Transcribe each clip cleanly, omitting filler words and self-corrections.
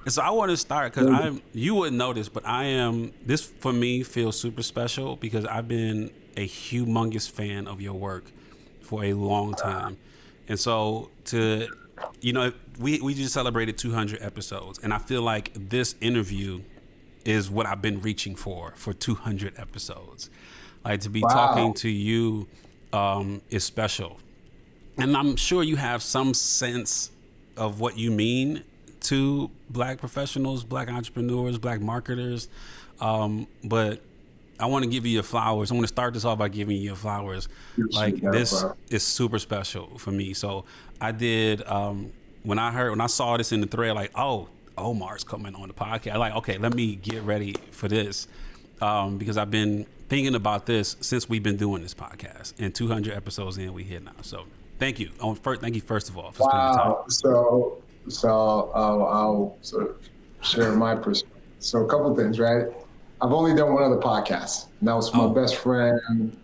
So I want to start because you wouldn't know this, but this for me feels super special because I've been a humongous fan of your work for a long time. And so we just celebrated 200 episodes, and I feel like this interview is what I've been reaching for 200 episodes. Like, to be talking to you is special. And I'm sure you have some sense of what you mean to Black professionals, Black entrepreneurs, Black marketers. But I want to give you your flowers. I want to start this off by giving you your flowers. Like, this is super special for me. So I did, when I saw this in the thread, like, oh, Omar's coming on the podcast. Like, okay, let me get ready for this. Because I've been thinking about this since we've been doing this podcast, and 200 episodes in, we here now. So thank you. Thank you first of all for spending the time. So I'll sort of share my perspective. So a couple of things, right? I've only done one other podcast, and that was my best friend,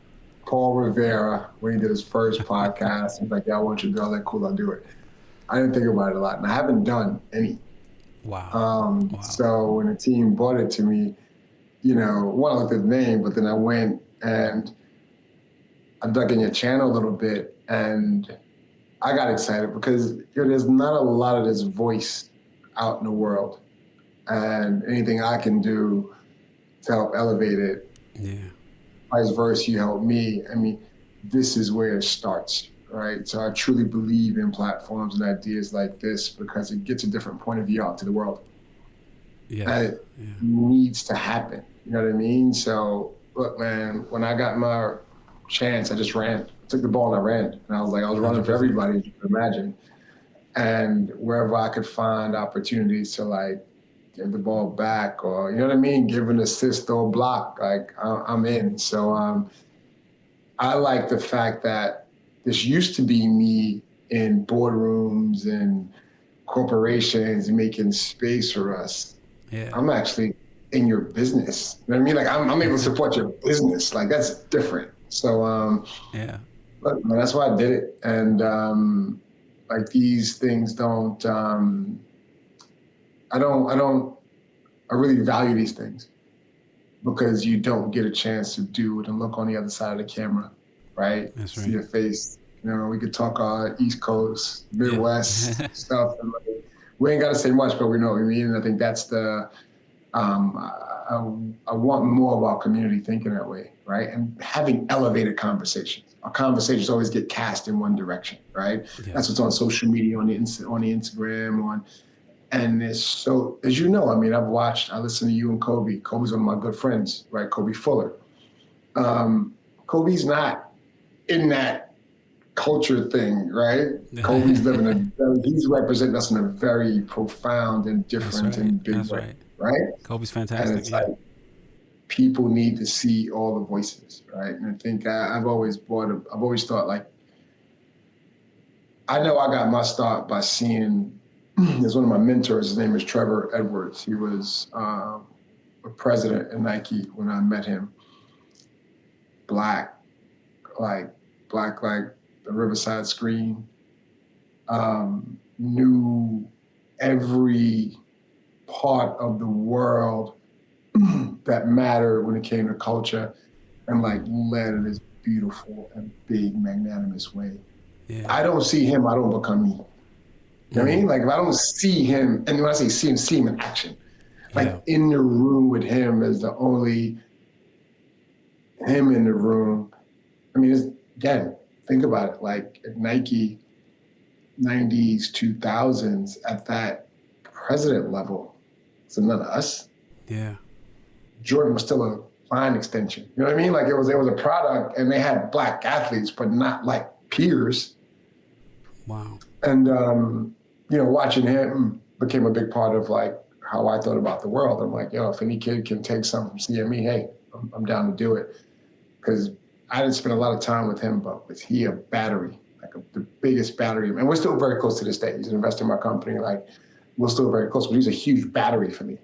Paul Rivera, when he did his first podcast. He's like, yeah, I want you to do all that. Cool, I'll do it. I didn't think about it a lot, and I haven't done any. Wow. So when the team brought it to me, one, I looked at the name, but then I went and I dug in your channel a little bit, and I got excited because there's not a lot of this voice out in the world, and anything I can do to help elevate it, vice versa, you help me. I mean, this is where it starts, right? So I truly believe in platforms and ideas like this because it gets a different point of view out to the world. And it needs to happen. You know what I mean? So look, man, when I got my chance, I just ran. I took the ball and I ran. And I was running for everybody, as you can imagine. And wherever I could find opportunities to like give the ball back or, you know what I mean? Give an assist or block, like I'm in. So I like the fact that this used to be me in boardrooms and corporations making space for us. Yeah. I'm actually in your business. You know what I mean? Like I'm able to support your business. Like that's different. So look, man, that's why I did it. And like these things don't I really value these things because you don't get a chance to do it and look on the other side of the camera, right? That's right. See your face. We could talk East Coast, Midwest stuff. And like, we ain't got to say much, but we know what we mean. And I think that's the, I want more of our community thinking that way, right? And having elevated conversations. Our conversations always get cast in one direction, right? Yeah. That's what's on social media, on the Instagram, and it's so, as you know, I mean, I listen to you and Kobe. Kobe's one of my good friends, right? Kobe Fuller. Kobe's not in that culture thing, right? Kobe's he's representing us in a very profound and different and big way, right? Kobe's fantastic. And it's like, people need to see all the voices, right? And I think I've always thought like, I know I got my start by seeing, there's one of my mentors, his name is Trevor Edwards. He was a president at Nike when I met him. Black like the Riverside Screen, knew every part of the world that mattered when it came to culture, and like led in this beautiful and big, magnanimous way. Yeah. I don't see him, I don't become me. You know what I mean? Like if I don't see him, and when I say see him in action, like in the room with him as the only him in the room. I mean, again, think about it. Like at Nike, 90s, 2000s, at that president level, it's none of us. Yeah. Jordan was still a line extension. You know what I mean? Like it was a product, and they had Black athletes, but not like peers. Wow. And watching him became a big part of like how I thought about the world. I'm like, if any kid can take something from seeing me, hey, I'm down to do it. Because I didn't spend a lot of time with him, but was he a battery, the biggest battery? And we're still very close to this day. He's an investor in my company. Like, we're still very close, but he's a huge battery for me,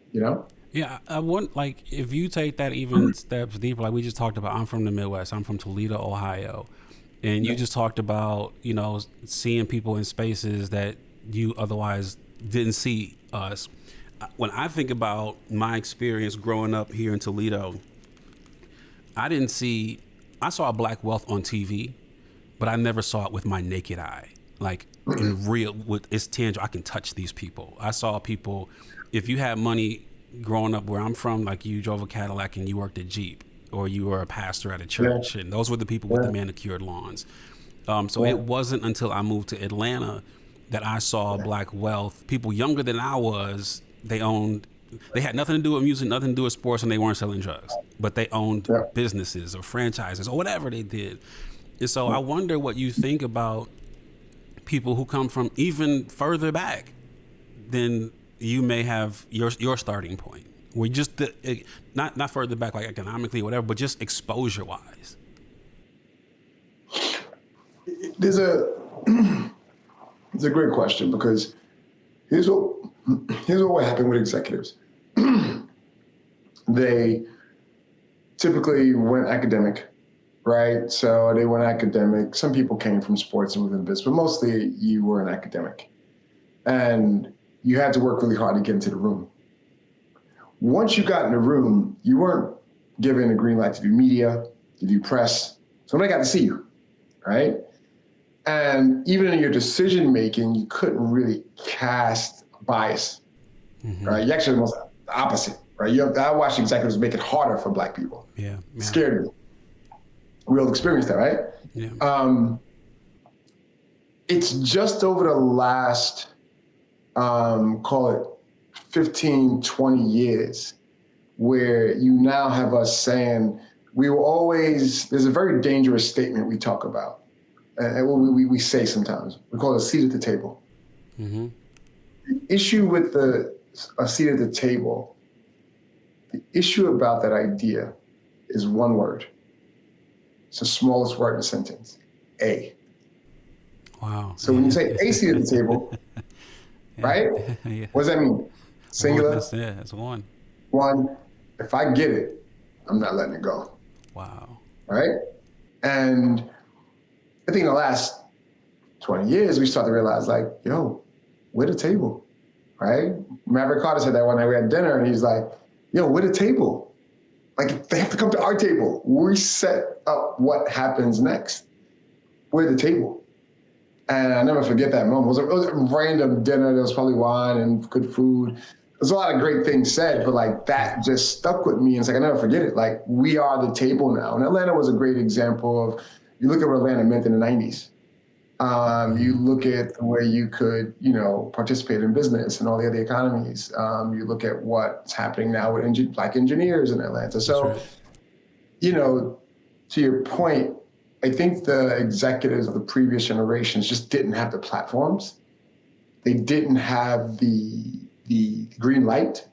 Yeah, I want, like, if you take that even steps deeper, like we just talked about, I'm from the Midwest. I'm from Toledo, Ohio. And you just talked about, seeing people in spaces that you otherwise didn't see us. when I think about my experience growing up here in Toledo, I saw black wealth on TV, but I never saw it with my naked eye. Like in real, it's tangible. I can touch these people. I saw people, if you had money growing up where I'm from, like you drove a Cadillac and you worked at Jeep, or you were a pastor at a church, and those were the people with the manicured lawns. So it wasn't until I moved to Atlanta that I saw black wealth. People younger than I was, they had nothing to do with music, nothing to do with sports, and they weren't selling drugs, but they owned businesses or franchises or whatever they did. And so I wonder what you think about people who come from even further back than you may have your starting point. We just not further back like economically or whatever, but just exposure wise. It's a great question, because here's what happened with executives. They typically went academic, right? So they went academic. Some people came from sports and within business, but mostly you were an academic. And you had to work really hard to get into the room. Once you got in the room, you weren't given a green light to do media, to do press. So nobody got to see you, right? And even in your decision making, you couldn't really cast bias, right? You actually almost the opposite, right? I watched executives make it harder for black people. Yeah. Scared me. We all experienced that, right? Yeah. It's just over the last, call it 15, 20 years, where you now have us saying, there's a very dangerous statement we talk about, and we say sometimes. We call it a seat at the table. The issue with a seat at the table, the issue about that idea is one word. It's the smallest word in a sentence, A. Wow. So when you say a seat at the table, right? Yeah. What does that mean? Singular? That's one. One. If I get it, I'm not letting it go. Wow. Right? And I think in the last 20 years, we start to realize, like, yo, we're the table, right? Maverick Carter said that one night we had dinner, and he's like, yo, we're the table. Like, they have to come to our table. We set up what happens next. We're the table. And I never forget that moment. It was a random dinner. There was probably wine and good food. There's a lot of great things said, but like that just stuck with me. And it's like, I never forget it. Like, we are the table now. And Atlanta was a great example of, you look at what Atlanta meant in the 90s. You look at the way you could, participate in business and all the other economies. You look at what's happening now with black engineers in Atlanta. So, to your point, I think the executives of the previous generations just didn't have the platforms. They didn't have the green light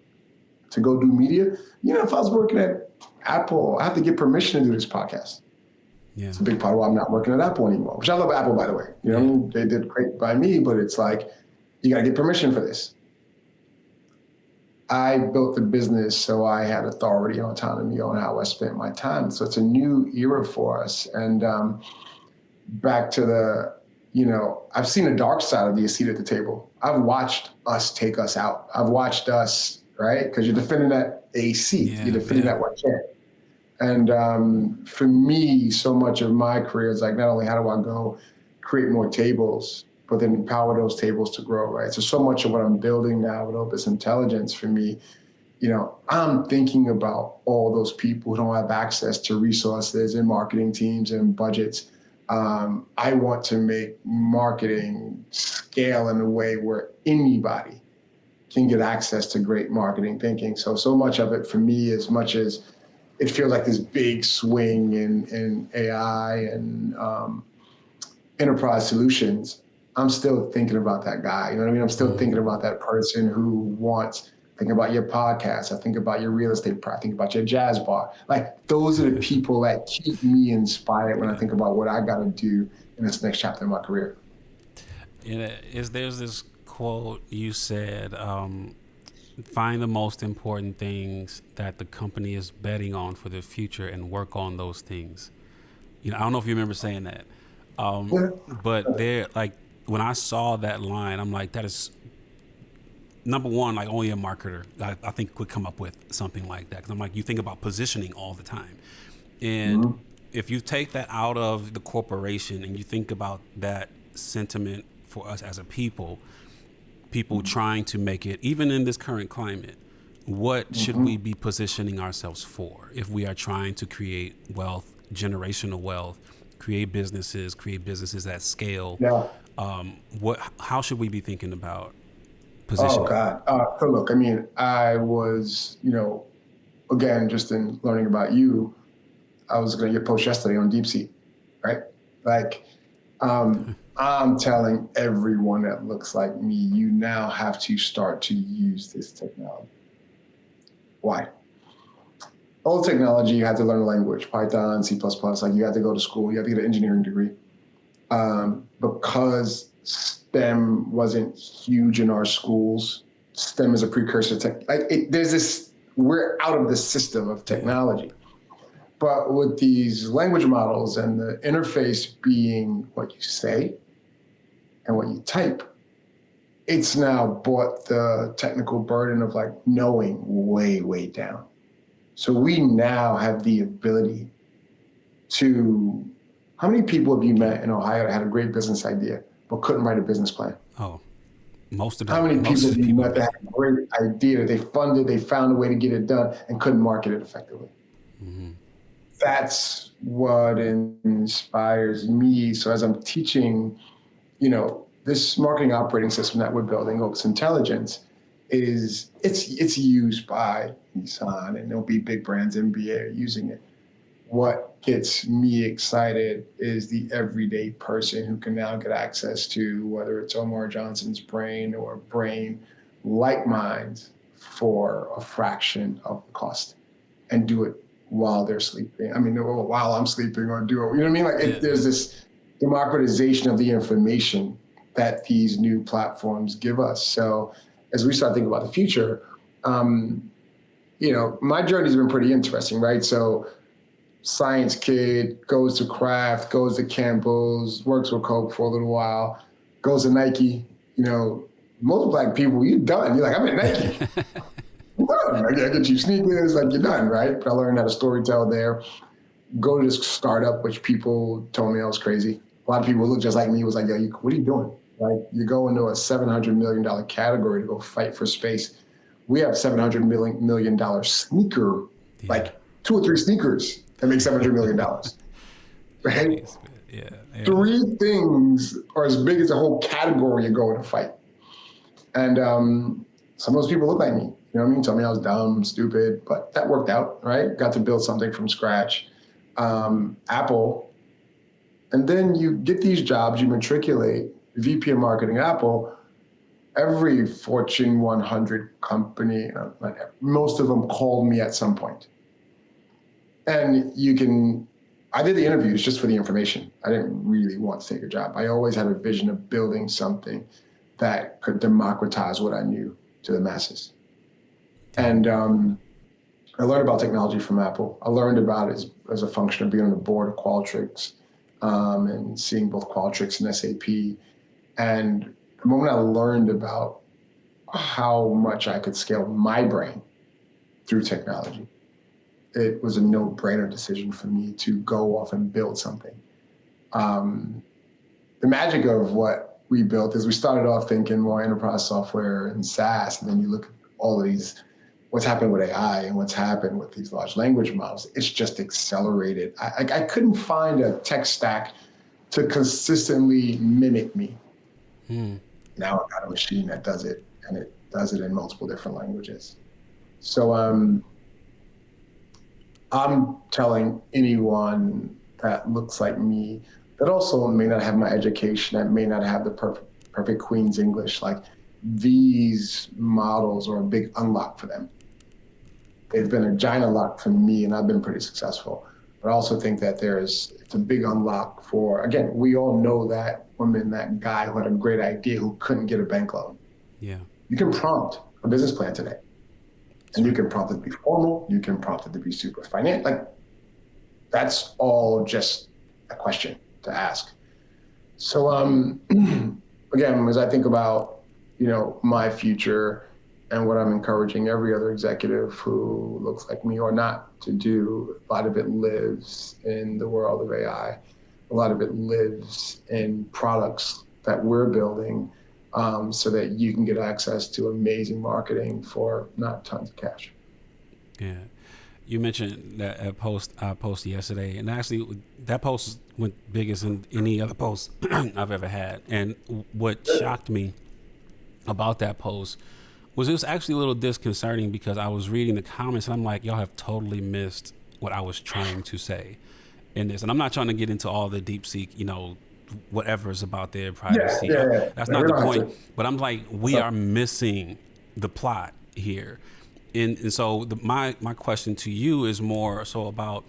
to go do media. If I was working at Apple, I have to get permission to do this podcast. Yeah. It's a big part of why I'm not working at Apple anymore, which I love Apple, by the way. They did great by me, but it's like, you got to get permission for this. I built the business so I had authority and autonomy on how I spent my time. So it's a new era for us. And back to I've seen the dark side of the seat at the table. I've watched us take us out. I've watched us, right? Because you're defending that a seat. You're defending that one chair. And for me, so much of my career is like, not only how do I go create more tables, but then empower those tables to grow, right? So much of what I'm building now with ØPUS Intelligence for me, I'm thinking about all those people who don't have access to resources and marketing teams and budgets. I want to make marketing scale in a way where anybody can get access to great marketing thinking. So much of it for me, as much as it feels like this big swing in AI and enterprise solutions, I'm still thinking about that guy. You know what I mean? I'm still thinking about that person who think about your podcast. I think about your real estate, I think about your jazz bar. Like, those are the people that keep me inspired when I think about what I got to do in this next chapter of my career. There's this quote you said, find the most important things that the company is betting on for the future and work on those things. I don't know if you remember saying that. But when I saw that line, I'm like, that is number one, like only a marketer, I think could come up with something like that. Because I'm like, you think about positioning all the time, and if you take that out of the corporation and you think about that sentiment for us as a people trying to make it, even in this current climate, what should we be positioning ourselves for if we are trying to create wealth, generational wealth, create businesses at scale? Yeah. How should we be thinking about positioning? Oh God. So look, I mean, I was, again, just in learning about you, I was going to get post yesterday on DeepSeek, right? Like, I'm telling everyone that looks like me, you now have to start to use this technology. Why? Old technology, you had to learn a language, Python, C++, like you had to go to school, you had to get an engineering degree. Because STEM wasn't huge in our schools, STEM is a precursor to we're out of the system of technology. But with these language models and the interface being what you say and what you type, it's now brought the technical burden of like knowing way, way down. So we now have the ability to, how many people have you met in Ohio that had a great business idea but couldn't write a business plan? Oh, most of them. How many people have you met that had a great idea that they funded, they found a way to get it done and couldn't market it effectively? That's what inspires me. So as I'm teaching, this marketing operating system that we're building, ØPUS Intelligence, it's used by Nissan, and there'll be big brands, NBA, using it. What gets me excited is the everyday person who can now get access to, whether it's Omar Johnson's brain or brain like mine, for a fraction of the cost, and do it while they're sleeping. I mean, while I'm sleeping, or do it, you know what I mean? Like there's this democratization of the information that these new platforms give us. So as we start thinking about the future, my journey's been pretty interesting, right? So science kid, goes to Kraft, goes to Campbell's, works with Coke for a little while, goes to Nike. Most Black people, you're done. You're like, I'm at Nike. I'm done. I get you sneakers, like you're done, right? But I learned how to storytell there. Go to this startup, which people told me I was crazy. A lot of people look just like me, was like, yo, what are you doing? Like, you go into a $700 million category to go fight for space. We have $700 million sneaker, like 2 or 3 sneakers that make $700 million, right? Yeah. 3 things are as big as a whole category you're going to fight. And some of those people look like me. You know what I mean? Told me I was dumb, stupid, but that worked out, right? Got to build something from scratch. Apple, and then you get these jobs, you matriculate, VP of marketing, Apple, every Fortune 100 company, most of them called me at some point. And I did the interviews just for the information. I didn't really want to take a job. I always had a vision of building something that could democratize what I knew to the masses. And I learned about technology from Apple. I learned about it as a function of being on the board of Qualtrics and seeing both Qualtrics and SAP. And the moment I learned about how much I could scale my brain through technology, it was a no-brainer decision for me to go off and build something. The magic of what we built is we started off thinking more enterprise software and SaaS, and then you look at all of these, what's happened with AI and what's happened with these large language models. It's just accelerated. I couldn't find a tech stack to consistently mimic me. Now I've got a machine that does it, and it does it in multiple different languages. So I'm telling anyone that looks like me, that also may not have my education, that may not have the perfect Queen's English, like these models are a big unlock for them. They've been a giant unlock for me, and I've been pretty successful. But I also think that it's a big unlock for, again, we all know that woman, that guy who had a great idea who couldn't get a bank loan. Yeah. You can prompt a business plan today. And you can prompt it to be formal, you can prompt it to be super finance. Like, that's all just a question to ask. So again, as I think about, my future, And what I'm encouraging every other executive who looks like me or not to do, a lot of it lives in the world of AI. A lot of it lives in products that we're building, so that you can get access to amazing marketing for not tons of cash. Yeah. You mentioned that post I posted yesterday, and actually that post went biggest than any other post I've ever had. And what shocked me about that post was it was actually a little disconcerting, because I was reading the comments and I'm like, y'all have totally missed what I was trying to say in this. And I'm not trying to get into all the deep seek, whatever's about their privacy. Yeah. That's Yeah, not we the don't have point. to. But I'm like, we are missing the plot here. And so my question to you is more so about,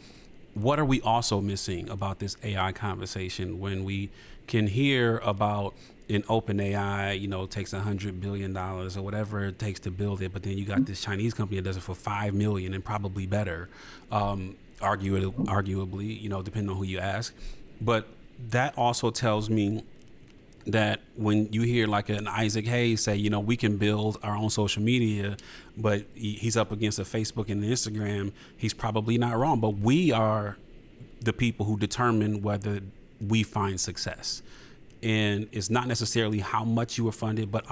what are we also missing about this AI conversation, when we can hear about an open AI, takes $100 billion or whatever it takes to build it, but then you got this Chinese company that does it for 5 million and probably better, arguably, depending on who you ask. But that also tells me that when you hear like an Isaac Hayes say, we can build our own social media, but he's up against a Facebook and an Instagram, he's probably not wrong. But we are the people who determine whether we find success. And it's not necessarily how much you are funded, but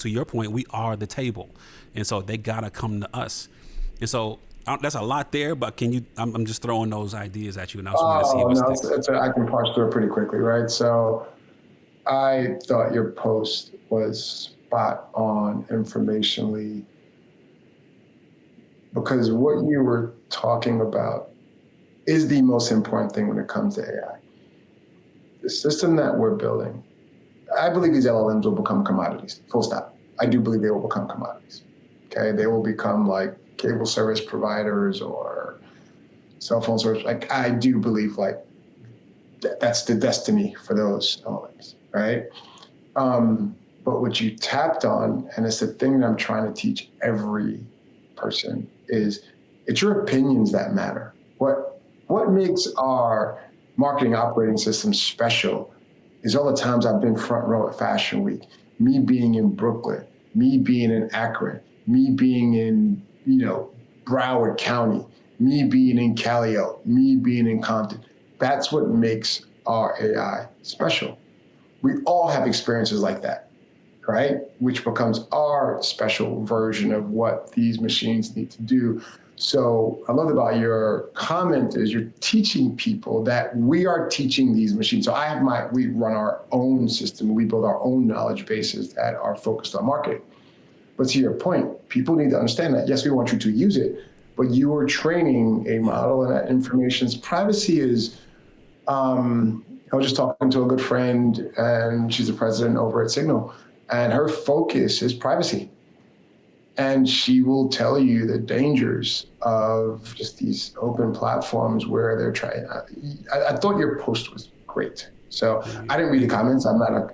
to your point, we are the table. And so they got to come to us. And so that's a lot there, but I'm just throwing those ideas at you, and I just want to see if it sticks. I can parse through it pretty quickly, right? So I thought your post was spot on informationally, because what you were talking about is the most important thing when it comes to AI. The system that we're building, I believe these LLMs will become commodities, full stop. I do believe they will become commodities, okay? They will become like cable service providers or cell phone service. Like, I do believe like that's the destiny for those LLMs, right? But what you tapped on, and it's the thing that I'm trying to teach every person, is it's your opinions that matter. What makes our marketing operating system special is all the times I've been front row at Fashion Week, me being in Brooklyn, me being in Akron, me being in, Broward County, me being in Callio, me being in Compton. That's what makes our AI special. We all have experiences like that, right? Which becomes our special version of what these machines need to do. So I love about your comment is you're teaching people that we are teaching these machines. So we run our own system. We build our own knowledge bases that are focused on marketing. But to your point, people need to understand that, yes, we want you to use it, but you are training a model, and that information's privacy is, I was just talking to a good friend, and she's the president over at Signal, and her focus is privacy. And she will tell you the dangers of just these open platforms where they're trying. I thought your post was great. So I didn't read the comments. I'm not a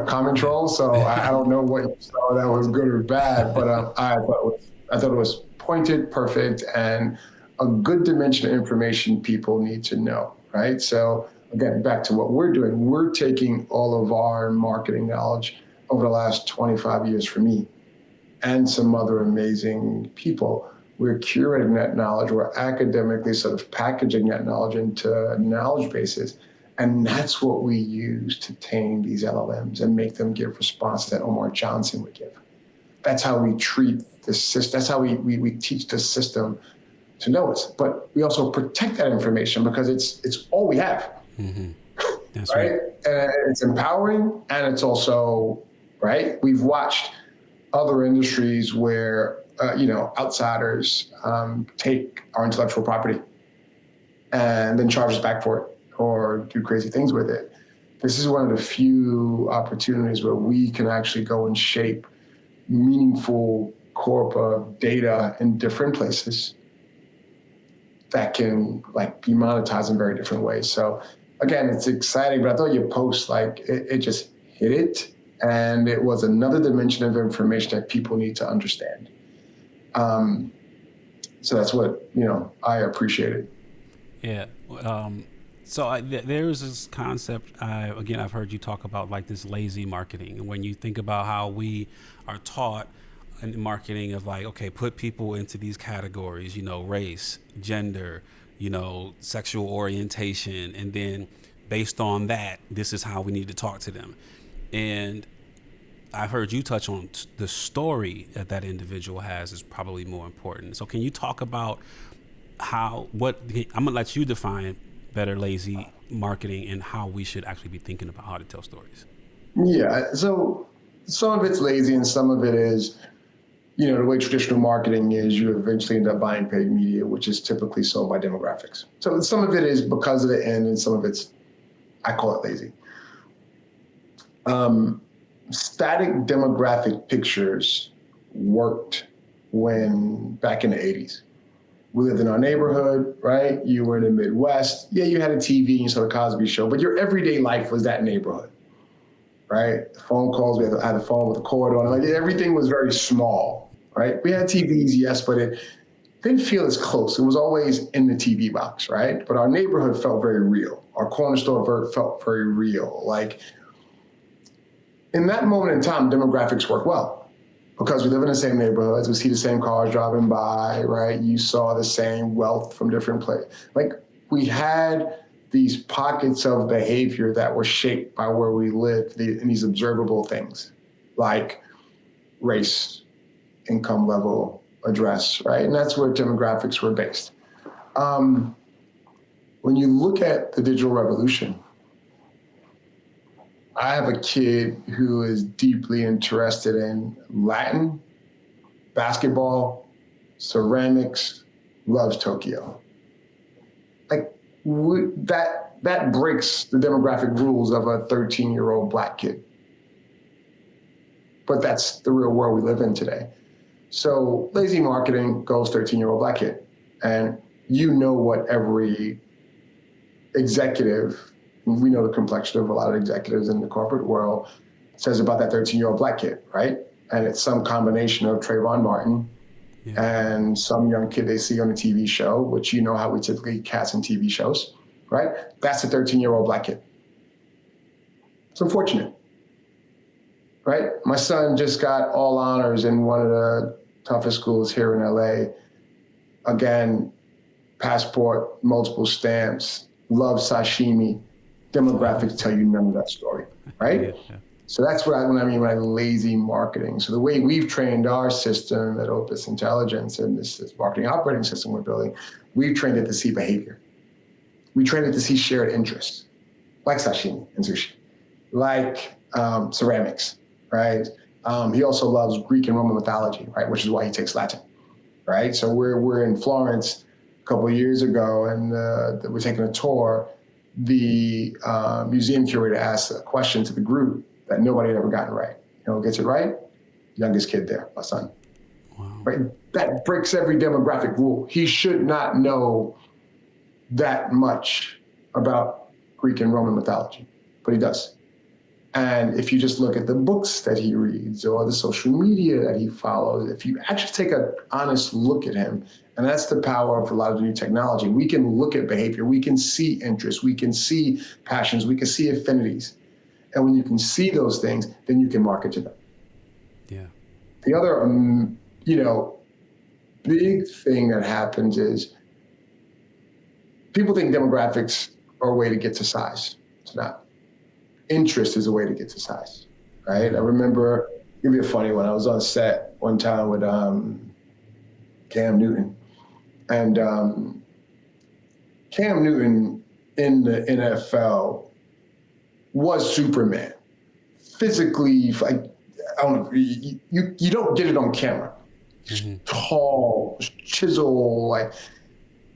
comment troll. So I don't know what you saw that was good or bad. But I thought it was pointed, perfect, and a good dimension of information people need to know. Right. So again, back to what we're doing. We're taking all of our marketing knowledge over the last 25 years for me and some other amazing people. We're curating that knowledge. We're academically sort of packaging that knowledge into knowledge bases. And that's what we use to tame these LLMs and make them give responses that Omar Johnson would give. That's how we treat the system. That's how we teach the system to know us. But we also protect that information because it's all we have. Mm-hmm. That's right. And it's empowering, and it's also, right? We've watched other industries where, outsiders take our intellectual property and then charge us back for it or do crazy things with it. This is one of the few opportunities where we can actually go and shape meaningful corpora data in different places that can be monetized in very different ways. So again, it's exciting, but I thought your post, it just hit it. And it was another dimension of information that people need to understand. So that's what, I appreciated. Yeah. So there is this concept. I've heard you talk about like this lazy marketing, and when you think about how we are taught in marketing of like, okay, put people into these categories, race, gender, sexual orientation, and then based on that, this is how we need to talk to them. And I've heard you touch on the story that that individual has is probably more important. So can you talk about I'm gonna let you define better lazy marketing and how we should actually be thinking about how to tell stories. Yeah. So some of it's lazy and some of it is, the way traditional marketing is, you eventually end up buying paid media, which is typically sold by demographics. So some of it is because of the end and some of it's, I call it lazy. Static demographic pictures worked back in the 80s. We lived in our neighborhood, right? You were in the Midwest. Yeah, you had a TV and you saw the Cosby Show, but your everyday life was that neighborhood, right? The phone calls, we had a phone with a cord on it. Like everything was very small, right? We had TVs, yes, but it didn't feel as close. It was always in the TV box, right? But our neighborhood felt very real. Our corner store felt very real. Like in that moment in time, demographics work well. Because we live in the same neighborhoods, we see the same cars driving by, right? You saw the same wealth from different places. Like we had these pockets of behavior that were shaped by where we lived, and these observable things like race, income level, address, right? And that's where demographics were based. When you look at the digital revolution, I have a kid who is deeply interested in Latin, basketball, ceramics, loves Tokyo. Like that breaks the demographic rules of a 13-year-old Black kid. But that's the real world we live in today. So lazy marketing goes 13-year-old Black kid. And what every executive, we know the complexion of a lot of executives in the corporate world, says about that 13-year-old Black kid, right? And it's some combination of Trayvon Martin and some young kid they see on a TV show, which how we typically cast in TV shows, right? That's a 13-year-old Black kid. It's unfortunate, right? My son just got all honors in one of the toughest schools here in LA. Again, passport, multiple stamps, loves sashimi. Demographics tell you none of that story, right? Yeah. So that's what I mean by lazy marketing. So the way we've trained our system at ØPUS Intelligence and this marketing operating system we're building, we've trained it to see behavior. We trained it to see shared interests, like sashimi and sushi, like ceramics, right? He also loves Greek and Roman mythology, right? Which is why he takes Latin, right? So we're in Florence a couple of years ago, and we're taking a tour. The museum curator asked a question to the group that nobody had ever gotten right. Who gets it right? Youngest kid there, my son. Wow. Right? That breaks every demographic rule. He should not know that much about Greek and Roman mythology, but he does. And if you just look at the books that he reads or the social media that he follows, if you actually take an honest look at him, and that's the power of a lot of the new technology, we can look at behavior, we can see interests, we can see passions, we can see affinities. And when you can see those things, then you can market to them. Yeah. The other, big thing that happens is people think demographics are a way to get to size. It's not. Interest is a way to get to size, right? I remember, give you a funny one. I was on set one time with Cam Newton. And Cam Newton in the NFL was Superman. Physically, like, I don't know, you don't get it on camera. Mm-hmm. Tall, chisel, like,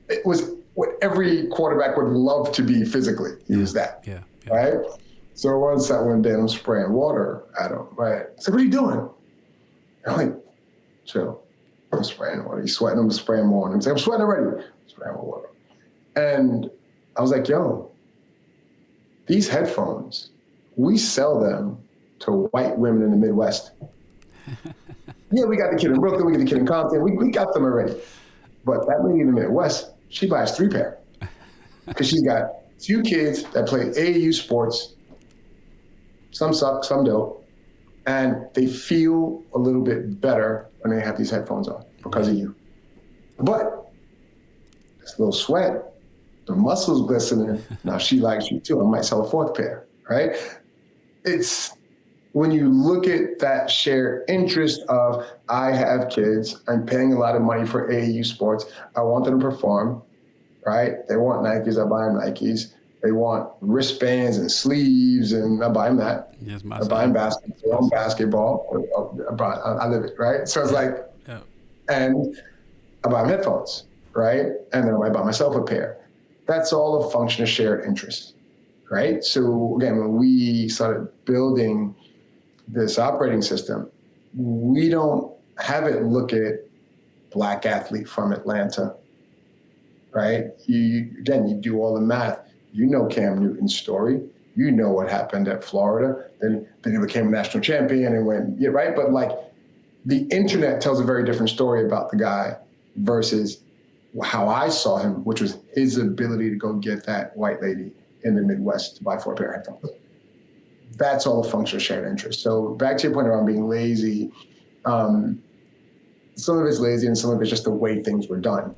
it was what every quarterback would love to be physically. He was that, right? So one day I'm spraying water at him, right? I said, what are you doing? I'm like, chill. I'm spraying water. He's sweating. I'm spraying more on him. He's like, I'm sweating already. I'm spraying more water. And I was like, yo, these headphones, we sell them to white women in the Midwest. Yeah, we got the kid in Brooklyn. We got the kid in Compton. We got them already. But that lady in the Midwest, she buys 3 pair because she's got 2 kids that play AAU sports. Some suck, some don't. And they feel a little bit better when they have these headphones on because of you. But it's a little sweat, the muscles glistening. Now she likes you too. I might sell a 4th pair, right? It's when you look at that shared interest of, I have kids, I'm paying a lot of money for AAU sports, I want them to perform, right? They want Nikes, I buy them Nikes. They want wristbands and sleeves, and I buy them that. Yes, I buy them basketball. I live it, right? So it's like, yeah. And I buy them headphones, right? And then I might buy myself a pair. That's all a function of shared interest, right? So again, when we started building this operating system, we don't have it look at Black athlete from Atlanta, right? You do all the math. You know Cam Newton's story. You know what happened at Florida. Then he became a national champion and went, yeah, right? But like the internet tells a very different story about the guy versus how I saw him, which was his ability to go get that white lady in the Midwest to buy 4 pair of headphones. That's all a function of shared interest. So back to your point around being lazy, some of it's lazy and some of it's just the way things were done.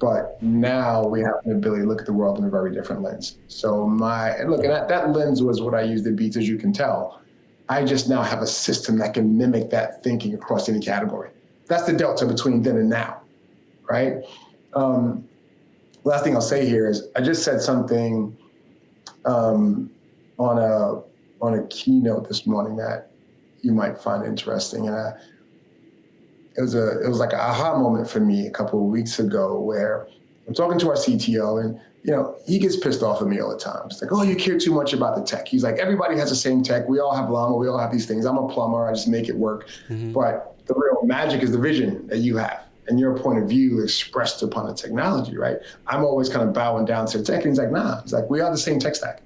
But now we have the ability to look at the world in a very different lens. So that lens was what I used at Beats, as you can tell. I just now have a system that can mimic that thinking across any category. That's the delta between then and now, right? Last thing I'll say here is I just said something on a keynote this morning that you might find interesting, and it was like an aha moment for me a couple of weeks ago where I'm talking to our CTO and, he gets pissed off at me all the time. It's like, oh, you care too much about the tech. He's like, everybody has the same tech. We all have Llama. We all have these things. I'm a plumber. I just make it work. Mm-hmm. But the real magic is the vision that you have and your point of view expressed upon the technology, right? I'm always kind of bowing down to the tech. And he's like, nah. He's like, we are the same tech stack.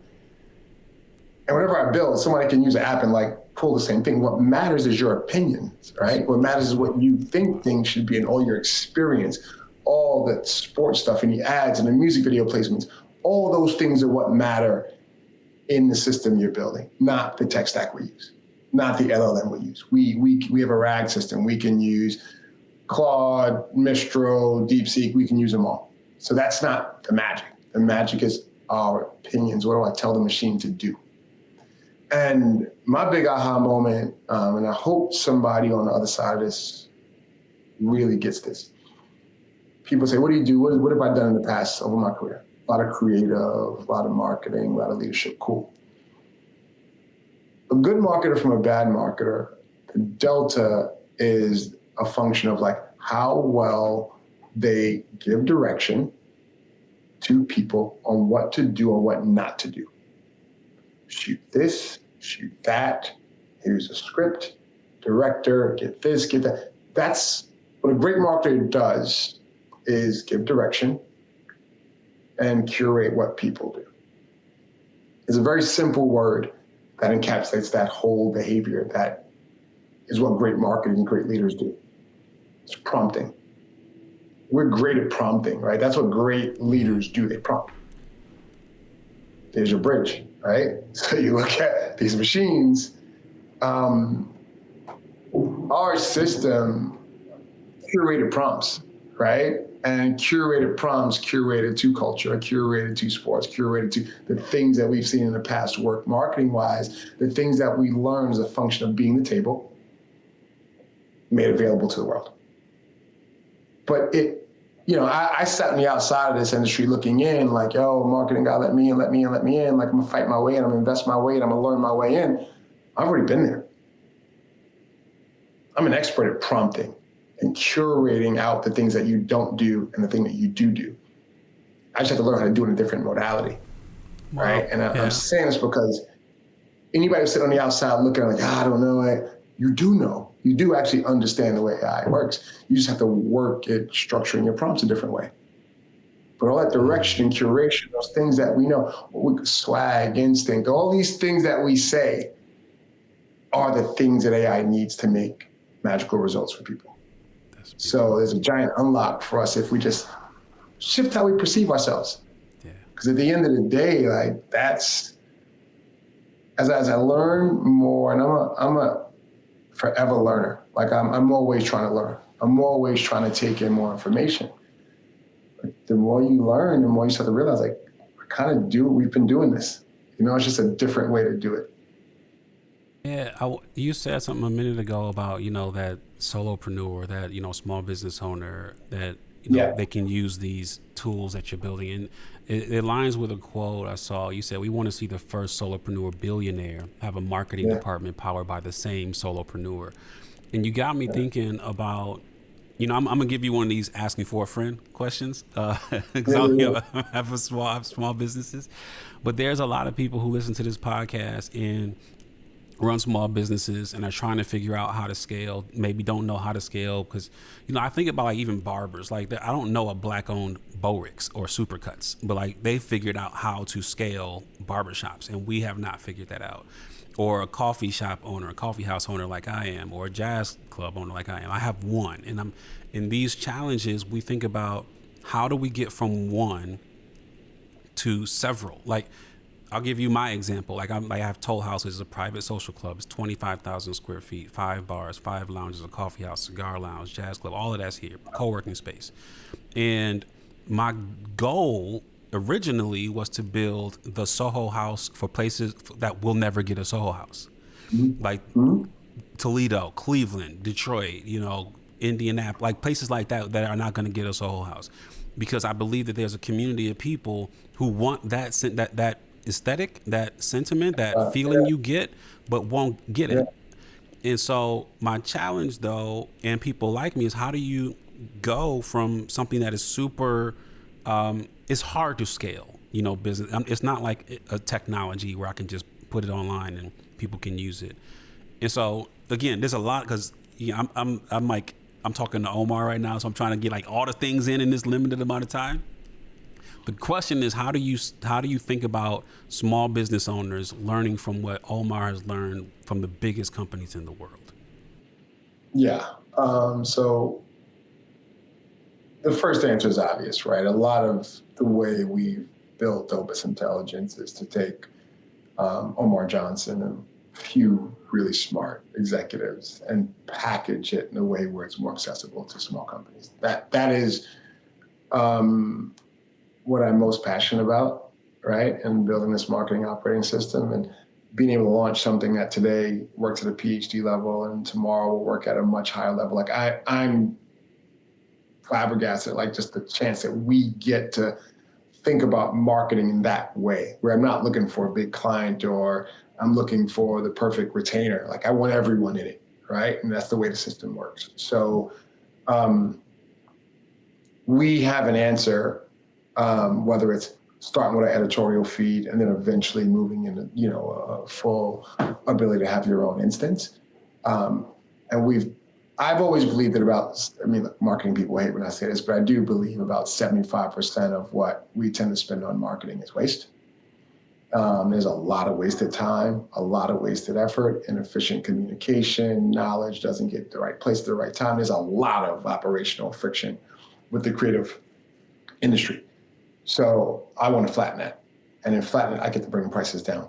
And whenever I build, somebody can use an app and pull the same thing. What matters is your opinions, right? What matters is what you think things should be and all your experience, all the sports stuff and the ads and the music video placements. All those things are what matter in the system you're building, not the tech stack we use, not the LLM we use. We have a RAG system. We can use Claude, Mistral, DeepSeek. We can use them all. So that's not the magic. The magic is our opinions. What do I tell the machine to do? And my big aha moment, and I hope somebody on the other side of this really gets this. People say, what do you do? What have I done in the past over my career? A lot of creative, a lot of marketing, a lot of leadership. Cool. A good marketer from a bad marketer, the delta is a function of how well they give direction to people on what to do or what not to do. Shoot this, shoot that, here's a script, director, get this, get that. That's what a great marketer does, is give direction and curate what people do. It's a very simple word that encapsulates that whole behavior. That is what great marketing and great leaders do. It's prompting. We're great at prompting, right? That's what great leaders do, they prompt. There's your bridge. Right? So you look at these machines, our system curated prompts, right? And curated prompts curated to culture, curated to sports, curated to the things that we've seen in the past work marketing-wise, the things that we learn as a function of being the table, made available to the world. But I sat on the outside of this industry looking in marketing guy, let me in. I'm gonna fight my way in, I'm gonna invest my way in, I'm gonna learn my way in. I've already been there. I'm an expert at prompting and curating out the things that you don't do and the thing that you do. I just have to learn how to do it in a different modality, wow. Right? And I'm saying this because anybody who's sitting on the outside looking at I don't know, you do know. You do actually understand the way AI works. You just have to work at structuring your prompts a different way. But all that direction and curation, those things that we know, swag, instinct, all these things that we say are the things that AI needs to make magical results for people. So there's a giant unlock for us if we just shift how we perceive ourselves. Yeah. Because at the end of the day, like that's, as I learn more, and I'm a forever learner. Like I'm always trying to learn. I'm always trying to take in more information. But the more you learn, the more you start to realize, like, we've been doing this. It's just a different way to do it. Yeah, you said something a minute ago about, that solopreneur, that, small business owner, that, Yeah. they can use these tools that you're building. And it aligns with a quote I saw. You said, we want to see the first solopreneur billionaire have a marketing department powered by the same solopreneur. And you got me thinking about, I'm going to give you one of these asking for a friend questions because I have small businesses. But there's a lot of people who listen to this podcast and run small businesses and are trying to figure out how to scale, maybe don't know how to scale. Because, I think about like even barbers, like I don't know a black owned Borix or Supercuts, but like they figured out how to scale barbershops and we have not figured that out. Or a coffee shop owner, a coffee house owner like I am, or a jazz club owner like I am. I have one. And I'm in these challenges, we think about how do we get from one to several? Like, I'll give you my example. Like I have Toll House, which is a private social club. It's 25,000 square feet, 5 bars, 5 lounges, a coffee house, cigar lounge, jazz club. All of that's here, co-working space. And my goal originally was to build the Soho House for places that will never get a Soho House, like Toledo, Cleveland, Detroit, Indianapolis, like places like that are not going to get a Soho House, because I believe that there's a community of people who want that aesthetic, that sentiment, that feeling you get, but won't get it. And so my challenge though, and people like me, is how do you go from something that is super, it's hard to scale, business. It's not like a technology where I can just put it online and people can use it. And so again, there's a lot, because I'm talking to Omar right now, so I'm trying to get like all the things in this limited amount of time. The question is, how do you think about small business owners learning from what Omar has learned from the biggest companies in the world? Yeah. So the first answer is obvious, right? A lot of the way we've built ØPUS Intelligence is to take Omar Johnson and a few really smart executives and package it in a way where it's more accessible to small companies. That is what I'm most passionate about, right? And building this marketing operating system and being able to launch something that today works at a PhD level and tomorrow will work at a much higher level. Like I'm flabbergasted, like just the chance that we get to think about marketing in that way, where I'm not looking for a big client or I'm looking for the perfect retainer. Like I want everyone in it, right? And that's the way the system works. So we have an answer, whether it's starting with an editorial feed and then eventually moving into, a full ability to have your own instance. I've always believed that look, marketing people hate when I say this, but I do believe about 75% of what we tend to spend on marketing is waste. There's a lot of wasted time, a lot of wasted effort, inefficient communication, knowledge doesn't get the right place at the right time. There's a lot of operational friction with the creative industry. So I want to flatten that. And in flatten it, I get to bring prices down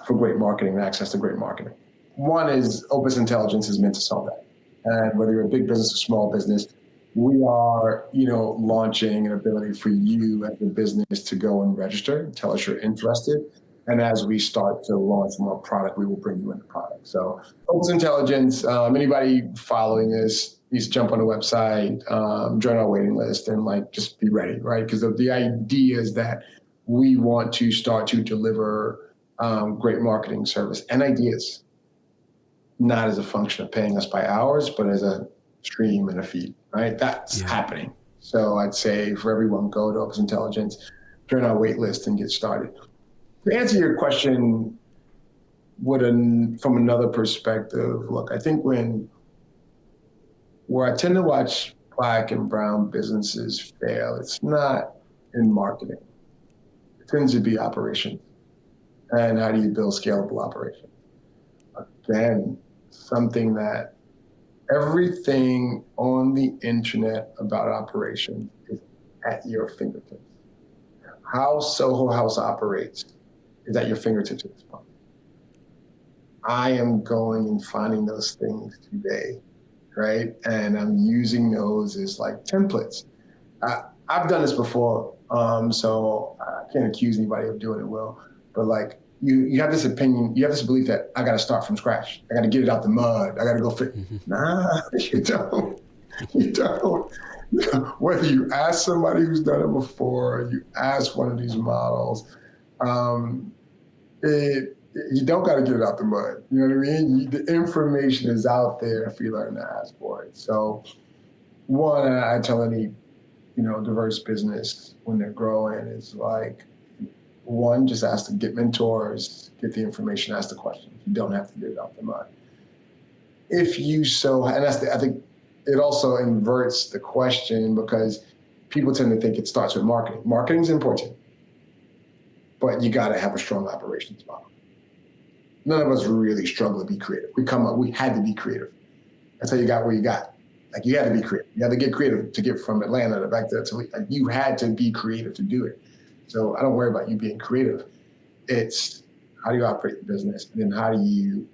for great marketing and access to great marketing. One is ØPUS Intelligence is meant to solve that. And whether you're a big business or small business, we are, launching an ability for you as a business to go and register, tell us you're interested. And as we start to launch more product, we will bring you in the product. So ØPUS Intelligence, anybody following this needs to jump on the website, join our waiting list, and just be ready, right? Because the idea is that we want to start to deliver great marketing service and ideas, not as a function of paying us by hours, but as a stream and a feed, right? That's happening. So I'd say for everyone, go to ØPUS Intelligence, join our wait list, and get started. To answer your question from another perspective, look, I think where I tend to watch Black and brown businesses fail, it's not in marketing. It tends to be operations. And how do you build scalable operations? Again, something that everything on the internet about operations is at your fingertips. how Soho House operates is at your fingertips at this point. I am going and finding those things today, right? And I'm using those as like templates. I've done this before, so I can't accuse anybody of doing it well, but like you have this opinion, you have this belief that I got to start from scratch. I got to get it out the mud. I got to go fit. Nah, you don't. You don't. Whether you ask somebody who's done it before, you ask one of these models, you don't got to get it out the mud. You know what I mean? The information is out there if you learn to ask for it. So one, I tell any, diverse business when they're growing is like, one, just ask to get mentors, get the information, ask the questions. You don't have to get it out the mud. If you I think it also inverts the question because people tend to think it starts with marketing. Marketing's important, but you got to have a strong operations model. None of us really struggle to be creative. We had to be creative. That's how you got where you got. Like you had to be creative. You had to get creative to get from Atlanta to back to Toledo. Like you had to be creative to do it. So I don't worry about you being creative. It's how do you operate the business, and then how do you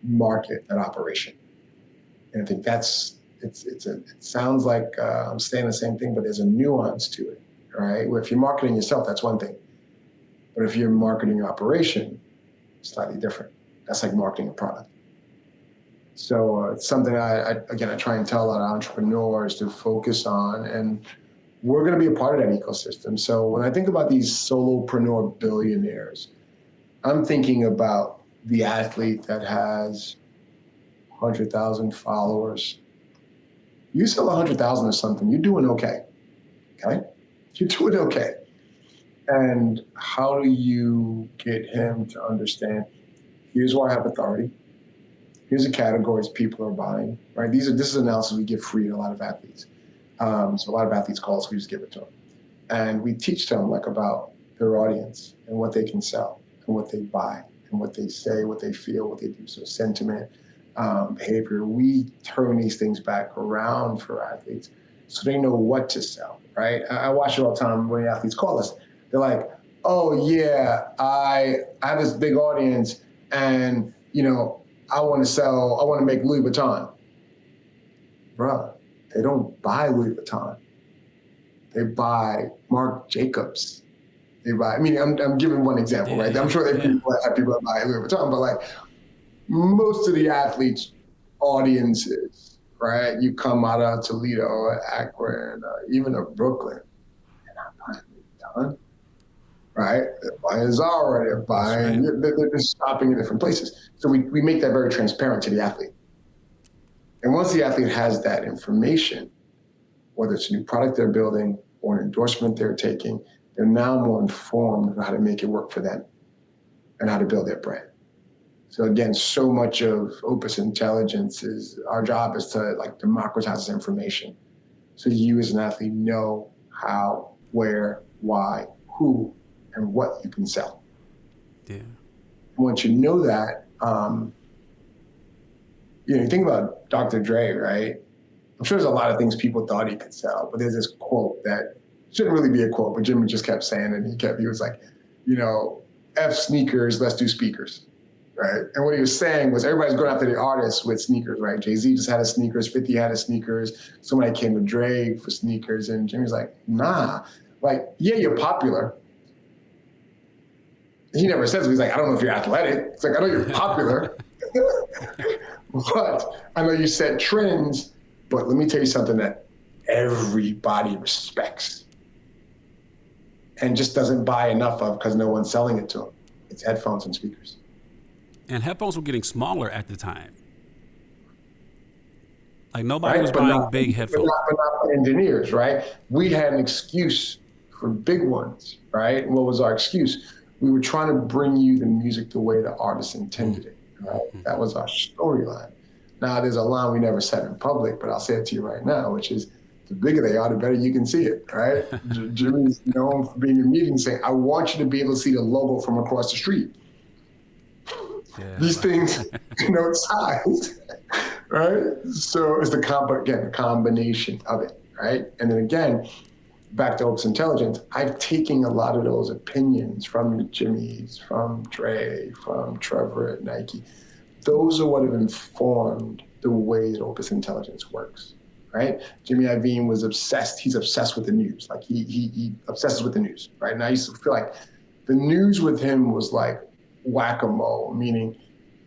market that operation? And I think it sounds like I'm saying the same thing, but there's a nuance to it, right? Where if you're marketing yourself, that's one thing. But if you're marketing your operation, it's slightly different. That's like marketing a product. So it's something I try and tell a lot of entrepreneurs to focus on, and we're going to be a part of that ecosystem. So when I think about these solopreneur billionaires, I'm thinking about the athlete that has 100,000 followers. You sell 100,000 or something, you're doing okay. You're doing okay. And how do you get him to understand, here's where I have authority. Here's the categories people are buying, right? This is analysis we give free to a lot of athletes. So a lot of athletes call us, we just give it to them. And we teach them like about their audience and what they can sell and what they buy and what they say, what they feel, what they do. So sentiment, behavior, we turn these things back around for athletes so they know what to sell, right? I watch it all the time when athletes call us. They're like, oh yeah, I have this big audience and, I want to make Louis Vuitton. Bruh, they don't buy Louis Vuitton. They buy Marc Jacobs. I'm giving one example, right? I'm sure there have people that buy Louis Vuitton, but like most of the athletes' audiences, right? You come out of Toledo, Akron, even of Brooklyn, they're not buying Louis Vuitton, right? They're buying Zara, they're just shopping in different places. So we make that very transparent to the athlete. And once the athlete has that information, whether it's a new product they're building or an endorsement they're taking, they're now more informed about how to make it work for them and how to build their brand. So again, so much of ØPUS Intelligence our job is to like democratize this information. So you as an athlete know how, where, why, who, and what you can sell. Yeah. Once you know that, you think about Dr. Dre, right? I'm sure there's a lot of things people thought he could sell, but there's this quote that shouldn't really be a quote, but Jimmy just kept saying it. He was like, F sneakers, let's do speakers, right? And what he was saying was everybody's going after the artists with sneakers, right? Jay-Z just had his sneakers, 50 had his sneakers, somebody came to Dre for sneakers, and Jimmy's like, nah, like, yeah, you're popular. He never says it. He's like, I don't know if you're athletic. It's like, I know you're popular, but I know you set trends, but let me tell you something that everybody respects and just doesn't buy enough of because no one's selling it to them. It's headphones and speakers. And headphones were getting smaller at the time. Like nobody was buying big headphones. But not for engineers, right? We had an excuse for big ones, right? What was our excuse? We were trying to bring you the music the way the artist intended it, right? That was our storyline. Now, there's a line we never said in public, but I'll say it to you right now, which is the bigger they are, the better you can see it, right? Jimmy's known for being in meetings saying, I want you to be able to see the logo from across the street. Yeah. These things denote size, right? So it's the combination of it, right? And then again, back to ØPUS Intelligence, I've taken a lot of those opinions from Jimmy's, from Dre, from Trevor at Nike. Those are what have informed the way that ØPUS Intelligence works, right? Jimmy Iovine was obsessed. He's obsessed with the news. Like he obsesses with the news, right? And I used to feel like the news with him was like whack-a-mole, meaning